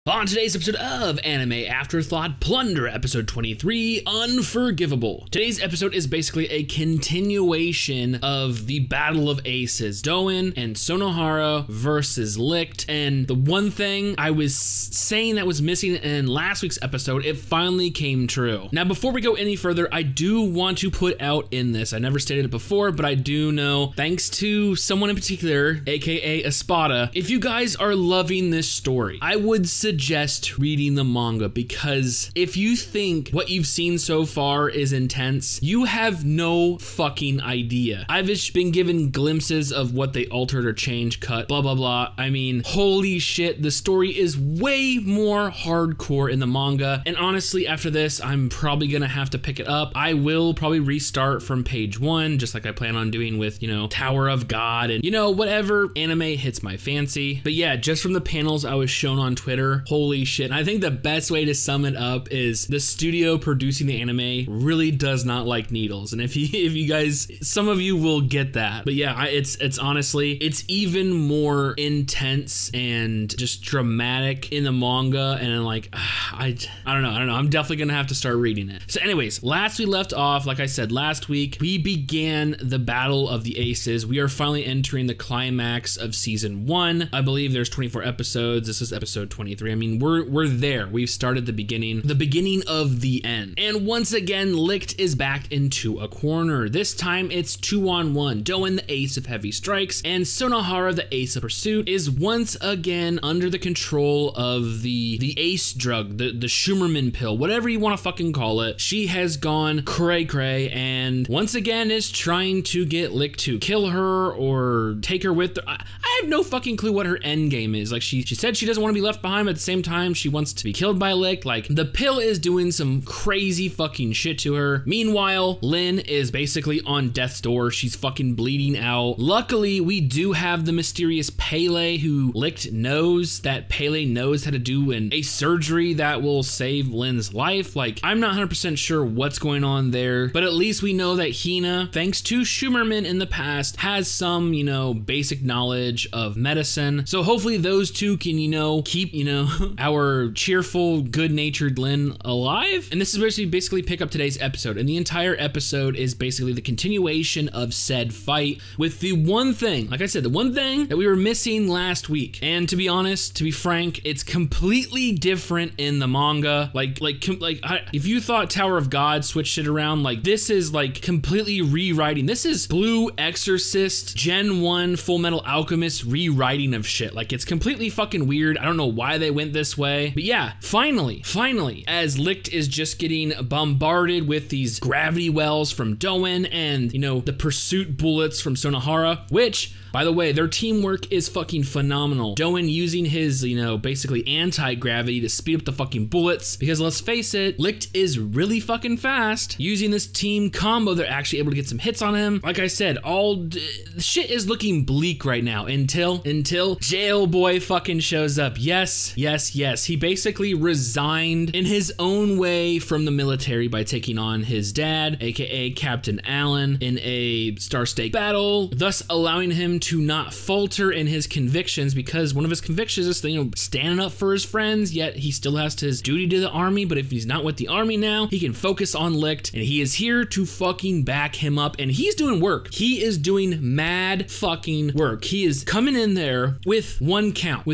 On today's episode of Anime Afterthought, Plunderer, episode 23, Unforgivable. Today's episode is basically a continuation of the Battle of Aces, Doen and Sonohara versus Licht, and the one thing I was saying that was missing in last week's episode, it finally came true. Now, before we go any further, I do want to put out in this, I never stated it before, but I do know, thanks to someone in particular, aka Espada, if you guys are loving this story, I would suggest reading the manga, because if you think what you've seen so far is intense, you have no fucking idea. I've just been given glimpses of what they altered or changed, cut, blah, blah, blah. I mean, holy shit, the story is way more hardcore in the manga. And honestly, after this, I'm probably gonna have to pick it up. I will probably restart from page 1, just like I plan on doing with, Tower of God and, whatever anime hits my fancy. But yeah, just from the panels I was shown on Twitter, holy shit. And I think the best way to sum it up is the studio producing the anime really does not like needles. And if you guys, some of you will get that. But yeah, it's honestly, it's even more intense and just dramatic in the manga. And like, I don't know. I'm definitely gonna have to start reading it. So anyways, last we left off, like I said, last week, we began the Battle of the Aces. We are finally entering the climax of season 1. I believe there's 24 episodes. This is episode 23. I mean, we're there. We've started the beginning of the end. And once again, Licht is backed into a corner. This time it's 2-on-1. Doen, the ace of heavy strikes, and Sonohara, the ace of pursuit, is once again under the control of the ace drug, the Schumerman pill, whatever you want to fucking call it. She has gone cray-cray and once again is trying to get Licht to kill her or take her with her. I have no fucking clue what her end game is. Like, she said she doesn't want to be left behind, but at the same time she wants to be killed by Licht. Like, the pill is doing some crazy fucking shit to her. Meanwhile, Lin is basically on death's door. She's fucking bleeding out. Luckily, we do have the mysterious Pele, who Licht knows that Pele knows how to do a surgery that will save Lin's life. Like, I'm not 100% sure what's going on there, but at least we know that Hina, thanks to Schumerman in the past, has some, basic knowledge of medicine. So hopefully those two can, keep, our cheerful, good-natured Lin alive. And this is basically pick up today's episode. And the entire episode is basically the continuation of said fight, with the one thing, like I said, the one thing that we were missing last week. And to be honest, to be frank, it's completely different in the manga. If you thought Tower of God switched it around, like, this is like completely rewriting. This is Blue Exorcist Gen 1 Full Metal Alchemist rewriting of shit. Like, it's completely fucking weird. I don't know why they went this way. But yeah, finally, as Licht is just getting bombarded with these gravity wells from Doen and, the pursuit bullets from Sonohara, which, by the way, their teamwork is fucking phenomenal. Doen using his, basically anti-gravity to speed up the fucking bullets, because let's face it, Licht is really fucking fast. Using this team combo, they're actually able to get some hits on him. Like I said, shit is looking bleak right now until Jail Boy fucking shows up. Yes. He basically resigned in his own way from the military by taking on his dad, aka Captain Allen, in a Star Stake battle, thus allowing him to not falter in his convictions, because one of his convictions is, standing up for his friends, yet he still has his duty to the army. But if he's not with the army now, he can focus on Licht, and he is here to fucking back him up, and he's doing work. He is doing mad fucking work. He is coming in there with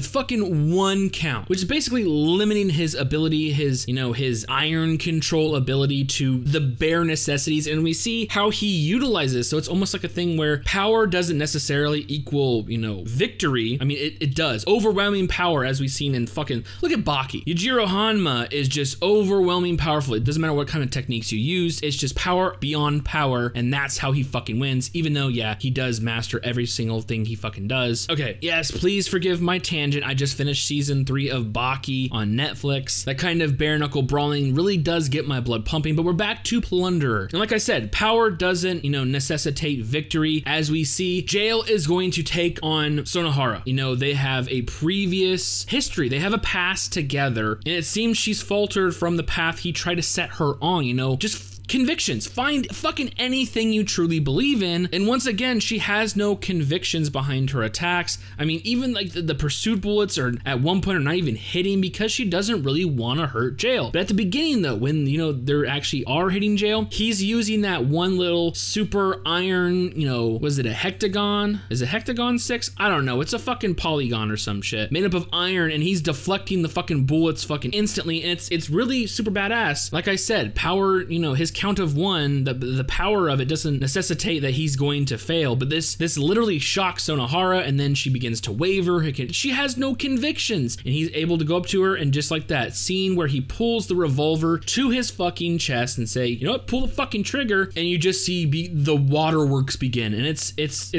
fucking one count, which is basically limiting his ability, his iron control ability to the bare necessities, and we see how he utilizes. So it's almost like a thing where power doesn't necessarily equal, victory. I mean, it does. Overwhelming power, as we've seen in fucking, look at Baki. Yujiro Hanma is just overwhelming powerful. It doesn't matter what kind of techniques you use, it's just power beyond power, and that's how he fucking wins, even though, yeah, he does master every single thing he fucking does. Okay, yes, please forgive my tangent. I just finished season 3 of Baki on Netflix. That kind of bare knuckle brawling really does get my blood pumping, but we're back to Plunderer. And like I said, power doesn't, necessitate victory. As we see, Jail is going to take on Sonohara. They have a previous history. They have a past together, and it seems she's faltered from the path he tried to set her on, just convictions. Find fucking anything you truly believe in. And once again, she has no convictions behind her attacks. I mean, even like the pursuit bullets are at one point are not even hitting because she doesn't really want to hurt Jail. But at the beginning though, when, you know, there actually are hitting Jail, he's using that one little super iron, you know, was it a hectagon? Is it hectagon 6? I don't know. It's a fucking polygon or some shit made up of iron, and he's deflecting the fucking bullets fucking instantly, and it's really super badass. Like I said, power, you know, his count of 1, the power of it doesn't necessitate that he's going to fail, but this literally shocks Sonohara, and then she begins to waver. She has no convictions, and he's able to go up to her, and just like that scene where he pulls the revolver to his fucking chest and say, you know what, pull the fucking trigger, and you just see the waterworks begin. And it's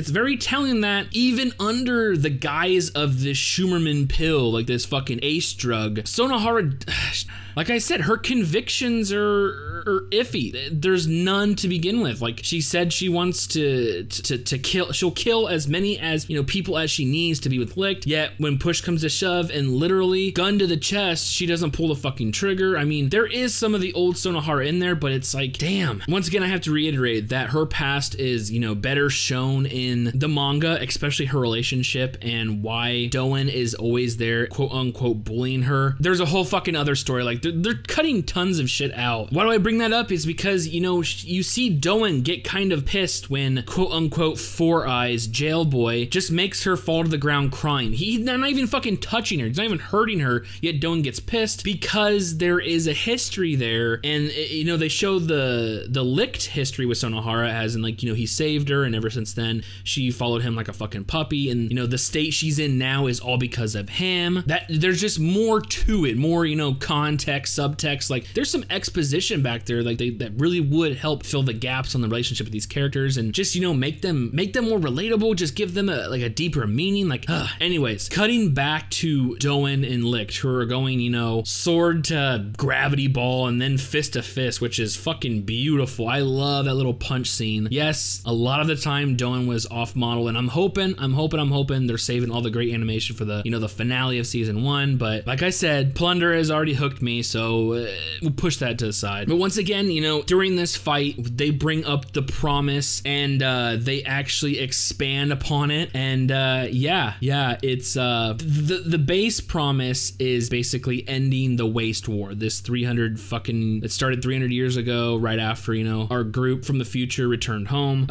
very telling that even under the guise of this Schumerman pill, like this fucking ace drug, Sonohara, like I said, her convictions are iffy. There's none to begin with. Like, she said she wants to kill, she'll kill as many as, you know, people as she needs to be with Licht, yet when push comes to shove and literally gun to the chest, she doesn't pull the fucking trigger. I mean, there is some of the old Sonohara in there, but it's like, damn. Once again, I have to reiterate that her past is, you know, better shown in the manga, especially her relationship and why Doen is always there, quote unquote, bullying her. There's a whole fucking other story. Like, they're cutting tons of shit out. Why do I bring that up? Is because, you know, you see Doen get kind of pissed when, quote unquote, Four Eyes, jail boy, just makes her fall to the ground crying. He's not even fucking touching her. He's not even hurting her, yet Doen gets pissed because there is a history there. And, you know, they show the Licht history with Sonohara as in, like, you know, he saved her, and ever since then, she followed him like a fucking puppy. And, you know, the state she's in now is all because of him. That there's just more to it, more, you know, context, subtext. Like, there's some exposition back there, like that really would help fill the gaps on the relationship with these characters, and just, you know, make them more relatable. Just give them a deeper meaning. Like, anyways, cutting back to Doen and Licht, who are going, you know, sword to gravity ball and then fist to fist, which is fucking beautiful. I love that little punch scene. Yes, a lot of the time Doen was off model, and I'm hoping they're saving all the great animation for the, you know, the finale of season 1. But like I said, Plunderer has already hooked me, so we'll push that to the side. But once again, you know, during this fight, they bring up the promise, and they actually expand upon it. And yeah, it's the base promise is basically ending the waste war. This 300 fucking, it started 300 years ago, right after, you know, our group from the future returned home.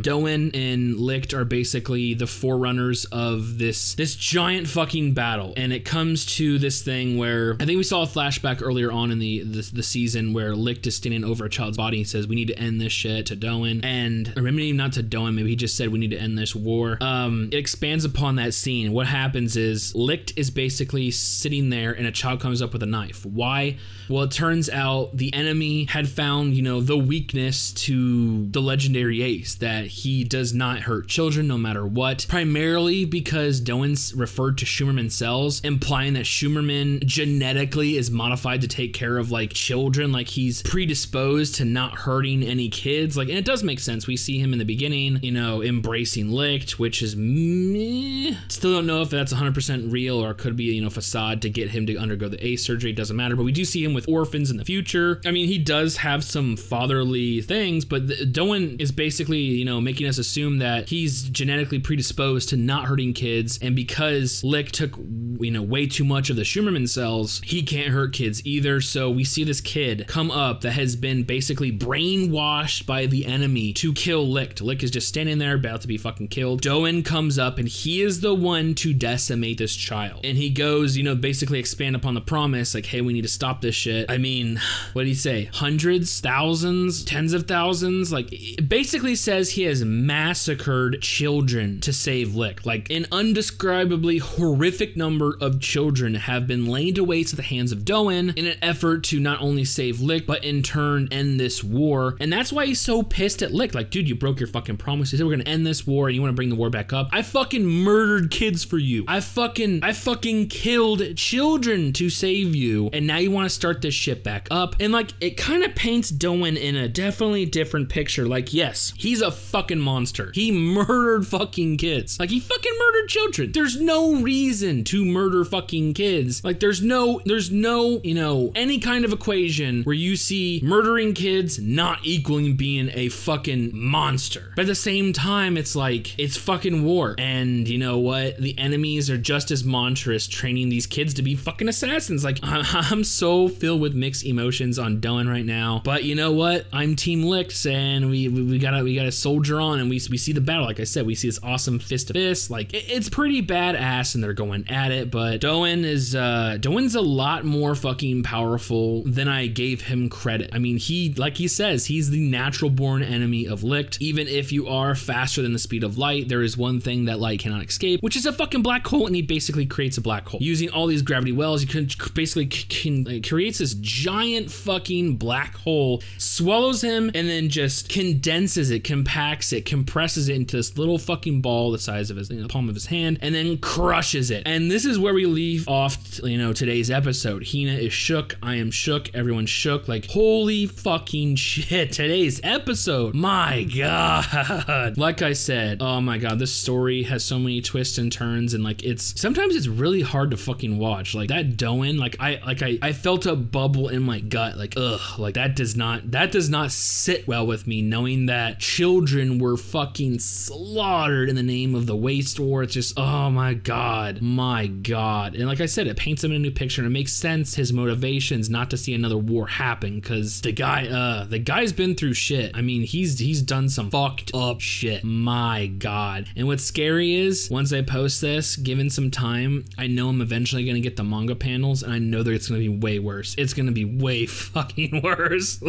Doen and Licht are basically the forerunners of this giant fucking battle, and it comes to this thing where I think we saw a flashback earlier on in the season where Licht is standing over a child's body and says, we need to end this shit, to Doen, and or maybe not to Doen, maybe he just said we need to end this war. It expands upon that scene. What happens is Licht is basically sitting there and a child comes up with a knife. Why? Well, it turns out the enemy had found, you know, the weakness to the legendary ace, that he does not hurt children no matter what, primarily because Doen's referred to Schumerman cells, implying that Schumerman genetically is modified to take care of like children, like he's predisposed to not hurting any kids. Like, and it does make sense. We see him in the beginning, you know, embracing Licht, which is meh. Still don't know if that's 100% real or it could be, you know, facade to get him to undergo the ace surgery. It doesn't matter, but we do see him with orphans in the future. I mean, he does have some fatherly things, but Doen is basically, you know, making us assume that he's genetically predisposed to not hurting kids, and because Licht took, you know, way too much of the Schumerman cells, he can't hurt kids either. So we see this kid come up that has been basically brainwashed by the enemy to kill Licht. Licht is just standing there about to be fucking killed. Doen comes up and he is the one to decimate this child, and he goes, you know, basically expand upon the promise, like, hey, we need to stop this shit. I mean, what did he say? Hundreds, thousands, tens of thousands? Like, it basically says he has massacred children to save Licht. Like, an undescribably horrific number of children have been laid to waste at the hands of Doen in an effort to not only save Licht, but in turn end this war. And that's why he's so pissed at Licht. Like, dude, you broke your fucking promise. You said we're gonna end this war and you wanna bring the war back up. I fucking murdered kids for you. I fucking killed children to save you, and now you wanna start this shit back up. And like, it kind of paints Doen in a definitely different picture. Like, yes, he's a fucking monster. He murdered fucking kids. Like, he fucking murdered children. There's no reason to murder fucking kids. Like, there's no, you know, any kind of equation where you see murdering murdering kids not equaling being a fucking monster. But at the same time, it's like, it's fucking war. And you know what? The enemies are just as monstrous, training these kids to be fucking assassins. Like, I'm so filled with mixed emotions on Doan right now. But you know what? I'm Team Licht, and we gotta soldier on, and we see the battle. Like I said, we see this awesome fist to fist. Like, it's pretty badass, and they're going at it. But Doan's a lot more fucking powerful than I gave him credit. I mean, like he says, he's the natural born enemy of Licht. Even if you are faster than the speed of light, there is one thing that light cannot escape, which is a fucking black hole, and he basically creates a black hole. Using all these gravity wells, he creates this giant fucking black hole, swallows him, and then just condenses it, compacts it, compresses it into this little fucking ball the size of his, the palm of his hand, and then crushes it. And this is where we leave off, today's episode. Hina is shook. I am shook. Everyone's shook. Like, holy fucking shit. Today's episode. My God. Like I said, oh my God, this story has so many twists and turns, and like, sometimes it's really hard to fucking watch. Like that Doan, I felt a bubble in my gut. Like, ugh, like that does not sit well with me, knowing that children were fucking slaughtered in the name of the waste war. It's just, oh my God. And like I said, it paints him in a new picture, and it makes sense, his motivations not to see another war happen, because the guy's been through shit. I mean, he's done some fucked up shit. My God. And what's scary is, once I post this, given some time, I know I'm eventually gonna get the manga panels, and I know that it's gonna be way worse. It's gonna be way fucking worse.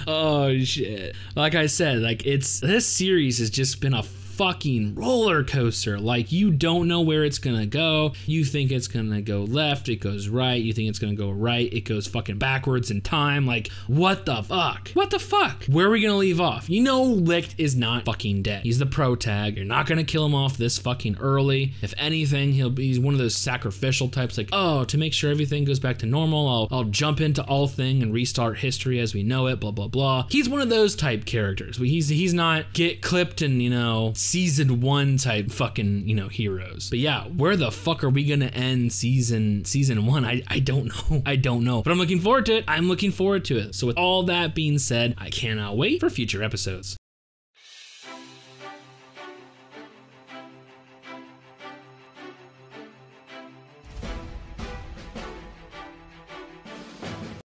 Oh shit. Like I said, like, this series has just been a fucking roller coaster. Like, you don't know where it's gonna go. You think it's gonna go left, it goes right. You think it's gonna go right, it goes fucking backwards in time. Like, what the fuck? What the fuck? Where are we gonna leave off? You know, Licht is not fucking dead. He's the protag. You're not gonna kill him off this fucking early. If anything, he's one of those sacrificial types, like, oh, to make sure everything goes back to normal, I'll jump into all thing and restart history as we know it, blah blah blah. He's one of those type characters. He's not get clipped and, season 1 type fucking, heroes. But yeah, where the fuck are we gonna end season 1? I don't know. But I'm looking forward to it. So with all that being said, I cannot wait for future episodes.